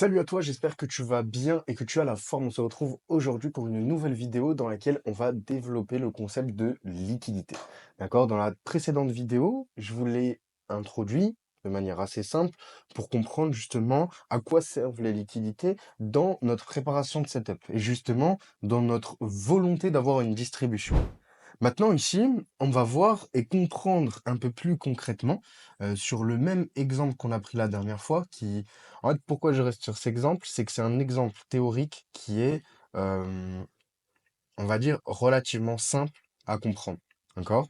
Salut à toi, j'espère que tu vas bien et que tu as la forme. On se retrouve aujourd'hui pour une nouvelle vidéo dans laquelle on va développer le concept de liquidité. D'accord? Dans la précédente vidéo, je vous l'ai introduit de manière assez simple pour comprendre justement à quoi servent les liquidités dans notre préparation de setup et justement dans notre volonté d'avoir une distribution. Maintenant ici, on va voir et comprendre un peu plus concrètement, sur le même exemple qu'on a pris la dernière fois en fait, pourquoi je reste sur cet exemple? C'est que c'est un exemple théorique qui est, hem, on va dire relativement simple à comprendre. D'accord?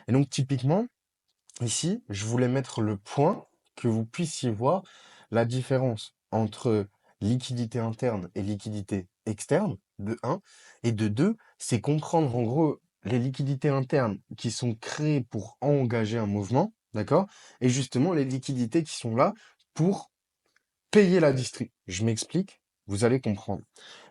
Et donc typiquement, ici, je voulais mettre le point, que vous puissiez voir la différence entre liquidité interne et liquidité externe, de un, et de 2, c'est comprendre en gros les liquidités internes qui sont créées pour engager un mouvement, d'accord? Et justement les liquidités qui sont là pour payer la distri. Je m'explique, vous allez comprendre.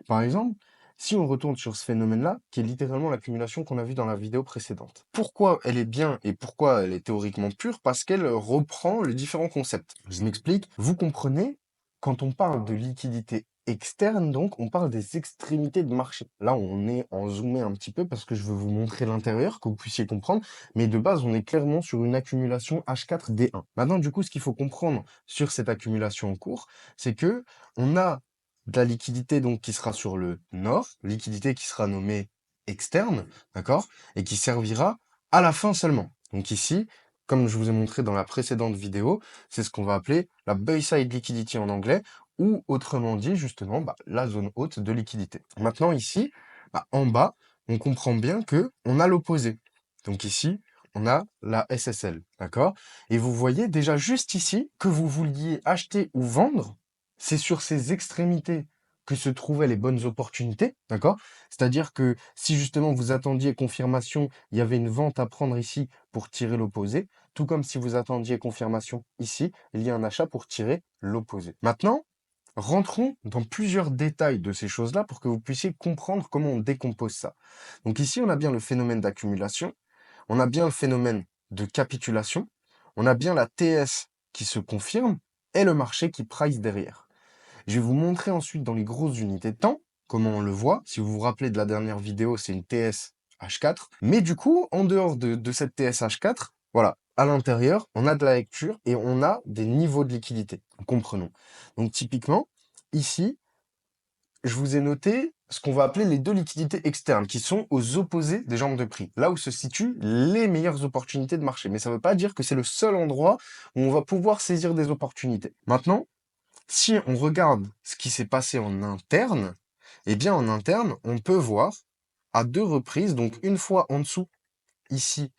Par exemple, si on retourne sur ce phénomène-là, qui est littéralement l'accumulation qu'on a vue dans la vidéo précédente. Pourquoi elle est bien et pourquoi elle est théoriquement pure? Parce qu'elle reprend les différents concepts. Je m'explique. Vous comprenez, quand on parle de liquidité externe, donc, on parle des extrémités de marché. Là, on est en zoomé un petit peu parce que je veux vous montrer l'intérieur, que vous puissiez comprendre. Mais de base, on est clairement sur une accumulation H4D1. Maintenant, du coup, ce qu'il faut comprendre sur cette accumulation en cours, c'est que on a de la liquidité donc qui sera sur le nord, liquidité qui sera nommée externe, d'accord? Et qui servira à la fin seulement. Donc ici, comme je vous ai montré dans la précédente vidéo, c'est ce qu'on va appeler la buy side liquidity en anglais, ou autrement dit, justement, la zone haute de liquidité. Maintenant ici, en bas, on comprend bien que on a l'opposé. Donc ici, on a la SSL, d'accord? Et vous voyez déjà juste ici que vous vouliez acheter ou vendre, c'est sur ces extrémités que se trouvaient les bonnes opportunités, d'accord? C'est-à-dire que si justement vous attendiez confirmation, il y avait une vente à prendre ici pour tirer l'opposé, tout comme si vous attendiez confirmation ici, il y a un achat pour tirer l'opposé. Maintenant, rentrons dans plusieurs détails de ces choses-là pour que vous puissiez comprendre comment on décompose ça. Donc ici, on a bien le phénomène d'accumulation, on a bien le phénomène de capitulation, on a bien la TS qui se confirme et le marché qui price derrière. Je vais vous montrer ensuite dans les grosses unités de temps comment on le voit. Si vous vous rappelez de la dernière vidéo, c'est une TS H4. Mais du coup, en dehors de cette TS H4, voilà, à l'intérieur, on a de la lecture et on a des niveaux de liquidité. Comprenons. Donc typiquement, ici, je vous ai noté ce qu'on va appeler les deux liquidités externes, qui sont aux opposés des jambes de prix, là où se situent les meilleures opportunités de marché. Mais ça ne veut pas dire que c'est le seul endroit où on va pouvoir saisir des opportunités. Maintenant, si on regarde ce qui s'est passé en interne, eh bien en interne, on peut voir à deux reprises, donc une fois en dessous, ici,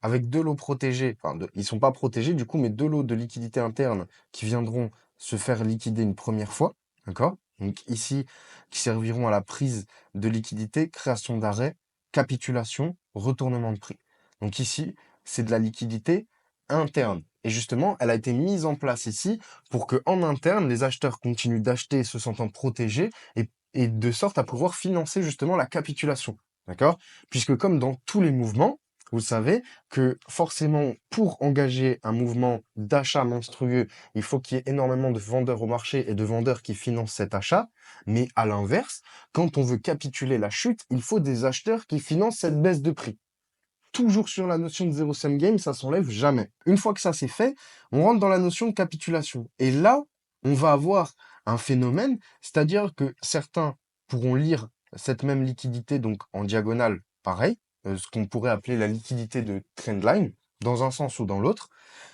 avec deux lots protégés, ils sont pas protégés du coup, mais deux lots de liquidité interne qui viendront se faire liquider une première fois, d'accord? Donc ici, qui serviront à la prise de liquidité, création d'arrêt, capitulation, retournement de prix. Donc ici, c'est de la liquidité interne. Et justement, elle a été mise en place ici pour que en interne, les acheteurs continuent d'acheter se sentant protégés et de sorte à pouvoir financer justement la capitulation. D'accord? Puisque comme dans tous les mouvements, vous savez que forcément, pour engager un mouvement d'achat monstrueux, il faut qu'il y ait énormément de vendeurs au marché et de vendeurs qui financent cet achat. Mais à l'inverse, quand on veut capituler la chute, il faut des acheteurs qui financent cette baisse de prix. Toujours sur la notion de zero sum game, ça s'enlève jamais. Une fois que ça c'est fait, on rentre dans la notion de capitulation. Et là, on va avoir un phénomène, c'est-à-dire que certains pourront lire cette même liquidité donc en diagonale, pareil, ce qu'on pourrait appeler la liquidité de trendline, dans un sens ou dans l'autre.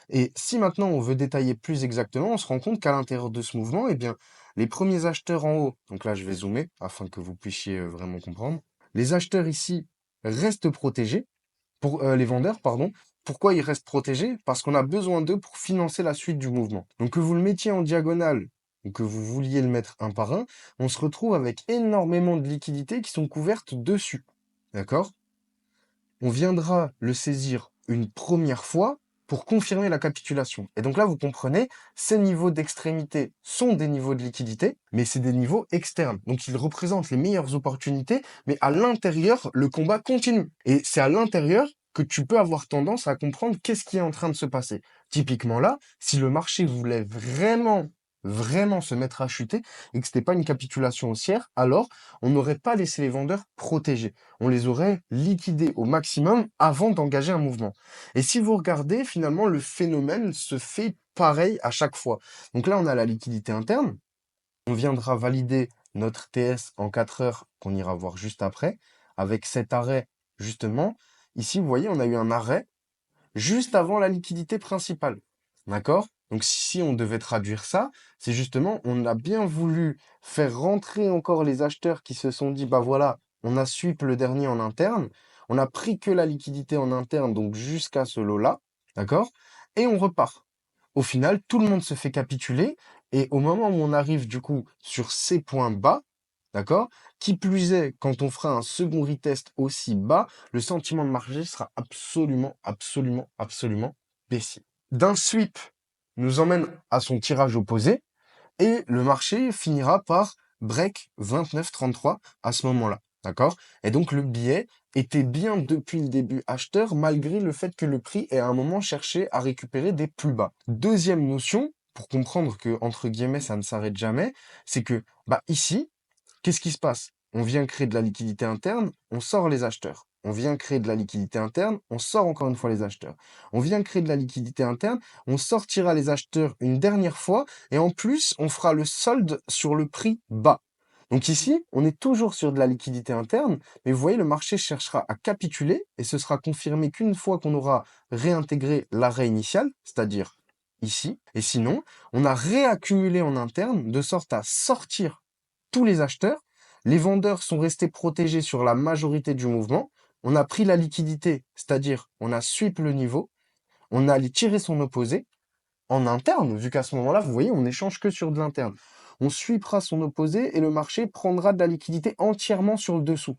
Et si maintenant on veut détailler plus exactement, on se rend compte qu'à l'intérieur de ce mouvement, eh bien, les premiers acheteurs en haut, donc là je vais zoomer afin que vous puissiez vraiment comprendre, les acheteurs ici restent protégés, pour les vendeurs, pardon. Pourquoi ils restent protégés? Parce qu'on a besoin d'eux pour financer la suite du mouvement. Donc que vous le mettiez en diagonale ou que vous vouliez le mettre un par un, on se retrouve avec énormément de liquidités qui sont couvertes dessus. D'accord? On viendra le saisir une première fois pour confirmer la capitulation. Et donc là, vous comprenez, ces niveaux d'extrémité sont des niveaux de liquidité, mais c'est des niveaux externes. Donc ils représentent les meilleures opportunités, mais à l'intérieur, le combat continue. Et c'est à l'intérieur que tu peux avoir tendance à comprendre qu'est-ce qui est en train de se passer. Typiquement là, si le marché voulait vraiment vraiment se mettre à chuter et que c'était pas une capitulation haussière, alors on n'aurait pas laissé les vendeurs protégés. On les aurait liquidés au maximum avant d'engager un mouvement. Et si vous regardez, finalement, le phénomène se fait pareil à chaque fois. Donc là, on a la liquidité interne. On viendra valider notre TS en 4 heures qu'on ira voir juste après. Avec cet arrêt, justement, ici, vous voyez, on a eu un arrêt juste avant la liquidité principale. D'accord? Donc si on devait traduire ça, c'est justement, on a bien voulu faire rentrer encore les acheteurs qui se sont dit, bah voilà, on a sweep le dernier en interne, on a pris que la liquidité en interne, donc jusqu'à ce lot-là, d'accord? Et on repart. Au final, tout le monde se fait capituler, et au moment où on arrive du coup sur ces points bas, d'accord? Qui plus est, quand on fera un second retest aussi bas, le sentiment de marché sera absolument, absolument, absolument baissier. D'un sweep nous emmène à son tirage opposé et le marché finira par break 29,33 à ce moment-là. D'accord? Et donc le billet était bien depuis le début acheteur malgré le fait que le prix ait à un moment cherché à récupérer des plus bas. Deuxième notion, pour comprendre que, entre guillemets, ça ne s'arrête jamais, c'est que, bah, ici, qu'est-ce qui se passe? On vient créer de la liquidité interne, on sort les acheteurs. On vient créer de la liquidité interne, on sort encore une fois les acheteurs. On vient créer de la liquidité interne, on sortira les acheteurs une dernière fois et en plus, on fera le solde sur le prix bas. Donc ici, on est toujours sur de la liquidité interne, mais vous voyez, le marché cherchera à capituler et ce sera confirmé qu'une fois qu'on aura réintégré l'arrêt initial, c'est-à-dire ici. Et sinon, on a réaccumulé en interne de sorte à sortir tous les acheteurs. Les vendeurs sont restés protégés sur la majorité du mouvement. On a pris la liquidité, c'est-à-dire on a sweep le niveau, on a allé tirer son opposé en interne, vu qu'à ce moment-là, vous voyez, on n'échange que sur de l'interne. On sweepera son opposé et le marché prendra de la liquidité entièrement sur le dessous.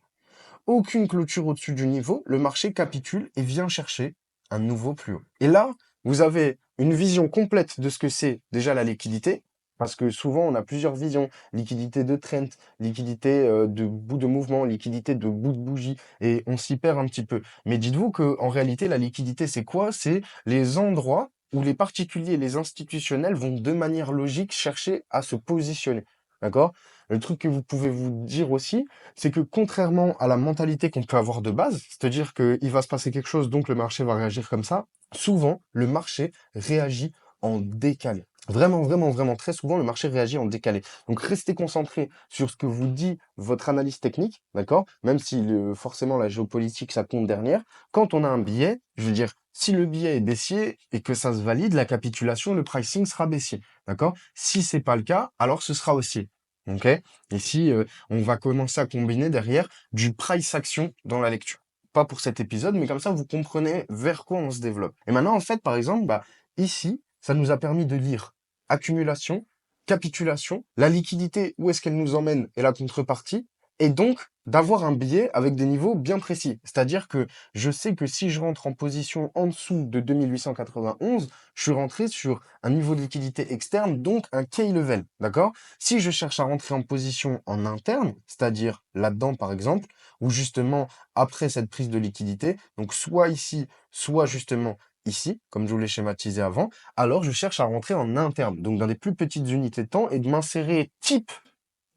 Aucune clôture au-dessus du niveau, le marché capitule et vient chercher un nouveau plus haut. Et là, vous avez une vision complète de ce que c'est déjà la liquidité, parce que souvent on a plusieurs visions, liquidité de trend, liquidité de bout de mouvement, liquidité de bout de bougie, et on s'y perd un petit peu. Mais dites-vous que en réalité, la liquidité, c'est quoi? C'est les endroits où les particuliers et les institutionnels vont de manière logique chercher à se positionner. D'accord? Le truc que vous pouvez vous dire aussi, c'est que contrairement à la mentalité qu'on peut avoir de base, c'est-à-dire qu'il va se passer quelque chose, donc le marché va réagir comme ça, souvent, le marché réagit en décalé. Vraiment, vraiment, vraiment, très souvent, le marché réagit en décalé. Donc, restez concentré sur ce que vous dit votre analyse technique, d'accord? Même si forcément la géopolitique, ça compte derrière. Quand on a un billet, je veux dire, si le billet est baissier et que ça se valide, la capitulation, le pricing sera baissier, d'accord? Si c'est pas le cas, alors ce sera haussier. OK? Ici, on va commencer à combiner derrière du price action dans la lecture. Pas pour cet épisode, mais comme ça, vous comprenez vers quoi on se développe. Et maintenant, en fait, par exemple, bah, ici, ça nous a permis de lire accumulation, capitulation, la liquidité, où est-ce qu'elle nous emmène et la contrepartie, et donc d'avoir un billet avec des niveaux bien précis. C'est-à-dire que je sais que si je rentre en position en dessous de 2891, je suis rentré sur un niveau de liquidité externe, donc un key level, d'accord? Si je cherche à rentrer en position en interne, c'est-à-dire là-dedans par exemple, ou justement après cette prise de liquidité, donc soit ici, soit justement ici, comme je vous l'ai schématisé avant, alors je cherche à rentrer en interne, donc dans des plus petites unités de temps et de m'insérer type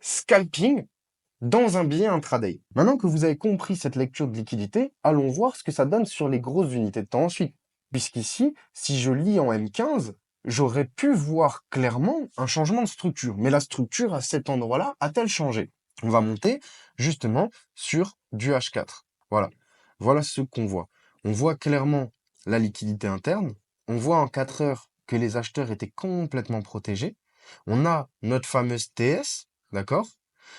scalping dans un billet intraday. Maintenant que vous avez compris cette lecture de liquidité, allons voir ce que ça donne sur les grosses unités de temps ensuite. Puisqu'ici, si je lis en M15, j'aurais pu voir clairement un changement de structure. Mais la structure à cet endroit-là a-t-elle changé? On va monter justement sur du H4. Voilà. Voilà ce qu'on voit. On voit clairement la liquidité interne. On voit en 4 heures que les acheteurs étaient complètement protégés. On a notre fameuse TS, d'accord?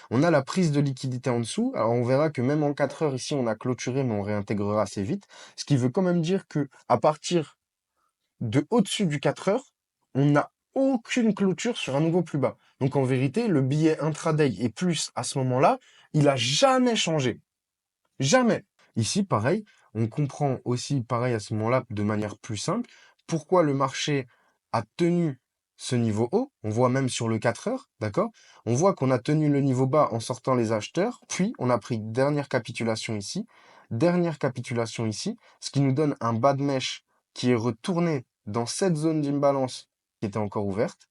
On a la prise de liquidité en dessous. Alors, on verra que même en 4 heures ici, on a clôturé, mais on réintégrera assez vite. Ce qui veut quand même dire que à partir de au-dessus du 4 heures, on n'a aucune clôture sur un nouveau plus bas. Donc, en vérité, le billet intraday et plus à ce moment-là, il a jamais changé. Jamais. Ici, pareil, on comprend aussi, pareil, à ce moment-là, de manière plus simple, pourquoi le marché a tenu ce niveau haut. On voit même sur le 4 heures, d'accord? On voit qu'on a tenu le niveau bas en sortant les acheteurs, puis on a pris dernière capitulation ici, ce qui nous donne un bas de mèche qui est retourné dans cette zone d'imbalance qui était encore ouverte,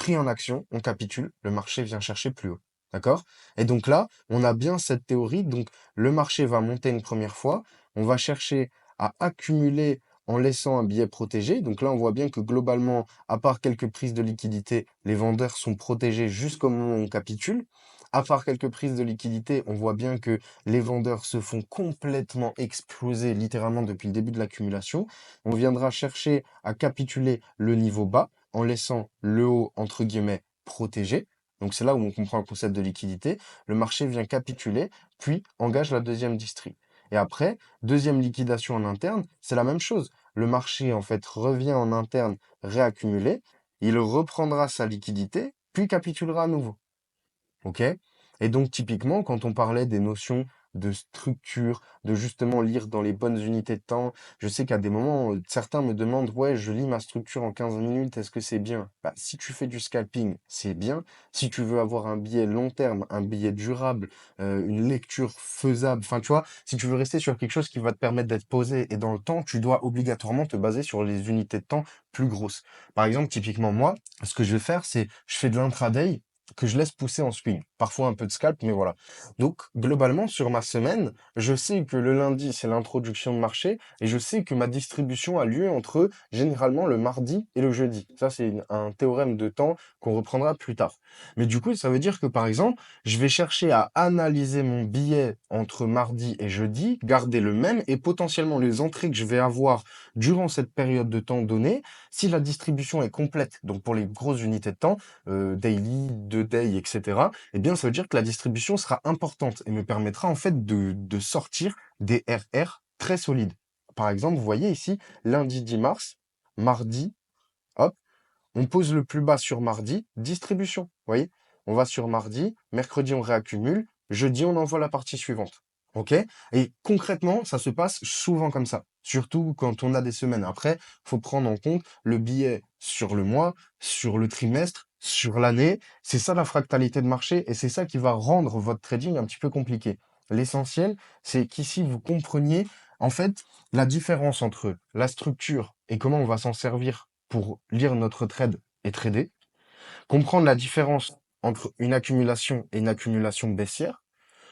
pris en action, on capitule, le marché vient chercher plus haut. D'accord? Et donc là, on a bien cette théorie. Donc, le marché va monter une première fois. On va chercher à accumuler en laissant un billet protégé. Donc là, on voit bien que globalement, à part quelques prises de liquidité, les vendeurs sont protégés jusqu'au moment où on capitule. À part quelques prises de liquidité, on voit bien que les vendeurs se font complètement exploser littéralement depuis le début de l'accumulation. On viendra chercher à capituler le niveau bas en laissant le haut, entre guillemets, protégé. Donc c'est là où on comprend le concept de liquidité. Le marché vient capituler, puis engage la deuxième distrib. Et après, deuxième liquidation en interne, c'est la même chose. Le marché, en fait, revient en interne réaccumuler, il reprendra sa liquidité, puis capitulera à nouveau. OK? Et donc typiquement, quand on parlait des notions de structure, de justement lire dans les bonnes unités de temps, je sais qu'à des moments, certains me demandent: «Ouais, je lis ma structure en 15 minutes, est-ce que c'est bien?» Bah, si tu fais du scalping, c'est bien. Si tu veux avoir un billet long terme, un billet durable, une lecture faisable, enfin, tu vois? Si tu veux rester sur quelque chose qui va te permettre d'être posé et dans le temps, tu dois obligatoirement te baser sur les unités de temps plus grosses. Par exemple, typiquement moi, ce que je vais faire, c'est je fais de l'intraday que je laisse pousser en swing. Parfois un peu de scalp, mais voilà. Donc, globalement, sur ma semaine, je sais que le lundi, c'est l'introduction de marché et je sais que ma distribution a lieu entre généralement le mardi et le jeudi. Ça, c'est un théorème de temps qu'on reprendra plus tard. Mais du coup, ça veut dire que par exemple, je vais chercher à analyser mon billet entre mardi et jeudi, garder le même et potentiellement les entrées que je vais avoir durant cette période de temps donnée, si la distribution est complète, donc pour les grosses unités de temps, daily, 2 day, etc., eh bien, ça veut dire que la distribution sera importante et me permettra en fait de sortir des RR très solides. Par exemple, vous voyez ici, lundi 10 mars, mardi, hop, on pose le plus bas sur mardi, distribution. Vous voyez? On va sur mardi, mercredi on réaccumule, jeudi on envoie la partie suivante. OK? Et concrètement, ça se passe souvent comme ça. Surtout quand on a des semaines. Après, faut prendre en compte le billet sur le mois, sur le trimestre, sur l'année. C'est ça la fractalité de marché et c'est ça qui va rendre votre trading un petit peu compliqué. L'essentiel, c'est qu'ici vous compreniez en fait la différence entre la structure et comment on va s'en servir pour lire notre trade et trader, comprendre la différence entre une accumulation et une accumulation baissière,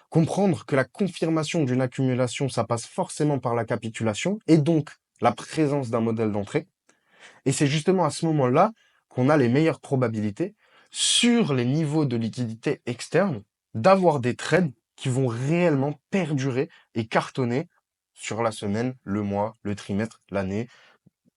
comprendre que la confirmation d'une accumulation, ça passe forcément par la capitulation et donc la présence d'un modèle d'entrée. Et c'est justement à ce moment-là qu'on a les meilleures probabilités sur les niveaux de liquidité externe d'avoir des trades qui vont réellement perdurer et cartonner sur la semaine, le mois, le trimestre, l'année,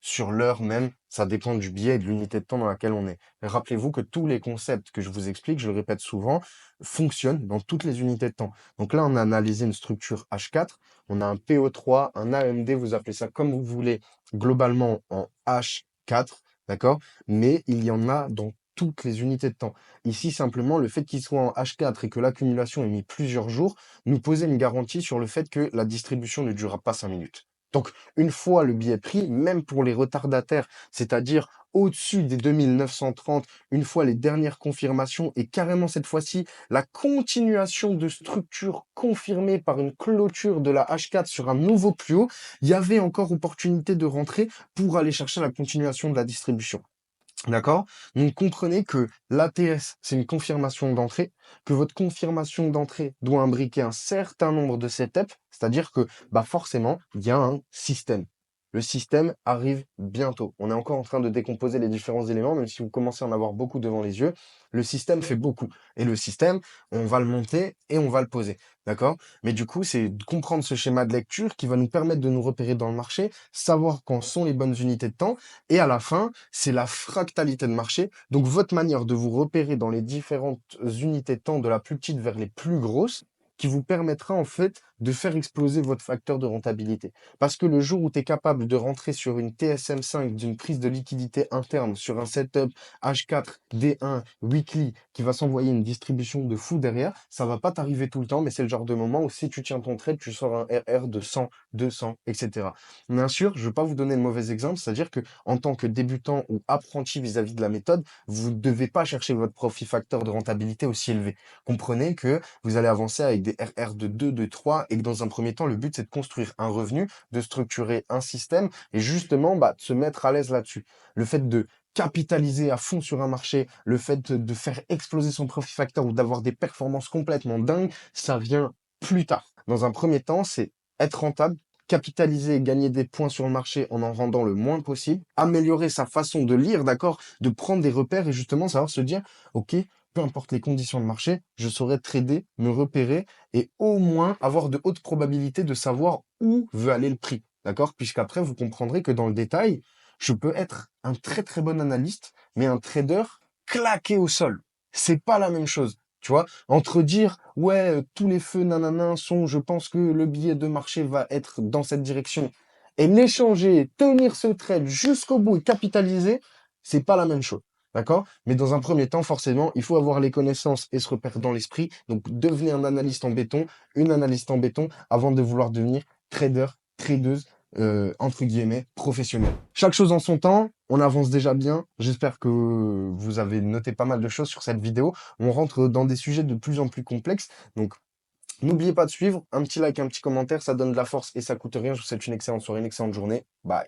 sur l'heure même, ça dépend du biais et de l'unité de temps dans laquelle on est. Rappelez-vous que tous les concepts que je vous explique, je le répète souvent, fonctionnent dans toutes les unités de temps. Donc là, on a analysé une structure H4, on a un PO3, un AMD, vous appelez ça comme vous voulez, globalement en H4, d'accord? Mais il y en a dans toutes les unités de temps. Ici, simplement, le fait qu'il soit en H4 et que l'accumulation ait mis plusieurs jours, nous posait une garantie sur le fait que la distribution ne durera pas 5 minutes. Donc, une fois le billet pris, même pour les retardataires, c'est-à-dire au-dessus des 2930, une fois les dernières confirmations et carrément cette fois-ci, la continuation de structure confirmée par une clôture de la H4 sur un nouveau plus haut, il y avait encore opportunité de rentrer pour aller chercher la continuation de la distribution. D'accord? Donc comprenez que l'ATS, c'est une confirmation d'entrée, que votre confirmation d'entrée doit imbriquer un certain nombre de setups, c'est-à-dire que bah forcément, il y a un système. Le système arrive bientôt. On est encore en train de décomposer les différents éléments, même si vous commencez à en avoir beaucoup devant les yeux. Le système fait beaucoup. Et le système, on va le monter et on va le poser. D'accord? Mais du coup, c'est de comprendre ce schéma de lecture qui va nous permettre de nous repérer dans le marché, savoir quand sont les bonnes unités de temps, et à la fin, c'est la fractalité de marché. Donc, votre manière de vous repérer dans les différentes unités de temps, de la plus petite vers les plus grosses, qui vous permettra en fait de faire exploser votre facteur de rentabilité. Parce que le jour où tu es capable de rentrer sur une TSM5 d'une prise de liquidité interne, sur un setup H4, D1, weekly, qui va s'envoyer une distribution de fou derrière, ça va pas t'arriver tout le temps, mais c'est le genre de moment où si tu tiens ton trade, tu sors un RR de 100, 200, etc. Bien sûr, je ne veux pas vous donner de mauvais exemples, c'est-à-dire que en tant que débutant ou apprenti vis-à-vis de la méthode, vous ne devez pas chercher votre profit facteur de rentabilité aussi élevé. Comprenez que vous allez avancer avec des RR de 2, de 3 et que dans un premier temps, le but, c'est de construire un revenu, de structurer un système et justement, bah, de se mettre à l'aise là-dessus. Le fait de capitaliser à fond sur un marché, le fait de faire exploser son profit factor ou d'avoir des performances complètement dingues, ça vient plus tard. Dans un premier temps, c'est être rentable, capitaliser et gagner des points sur le marché en rendant le moins possible, améliorer sa façon de lire, d'accord, de prendre des repères et justement savoir se dire, OK, peu importe les conditions de marché, je saurai trader, me repérer et au moins avoir de hautes probabilités de savoir où veut aller le prix. D'accord? Puisqu'après, vous comprendrez que dans le détail, je peux être un très très bon analyste, mais un trader claqué au sol. C'est pas la même chose. Tu vois, entre dire, ouais, tous les feux nanana sont, je pense que le billet de marché va être dans cette direction, et l'échanger, tenir ce trade jusqu'au bout et capitaliser, c'est pas la même chose. D'accord? Mais dans un premier temps, forcément, il faut avoir les connaissances et se repérer dans l'esprit. Donc, devenez un analyste en béton, une analyste en béton, avant de vouloir devenir trader, tradeuse, entre guillemets, professionnelle. Chaque chose en son temps, on avance déjà bien. J'espère que vous avez noté pas mal de choses sur cette vidéo. On rentre dans des sujets de plus en plus complexes. Donc, n'oubliez pas de suivre. Un petit like, un petit commentaire, ça donne de la force et ça coûte rien. Je vous souhaite une excellente soirée, une excellente journée. Bye.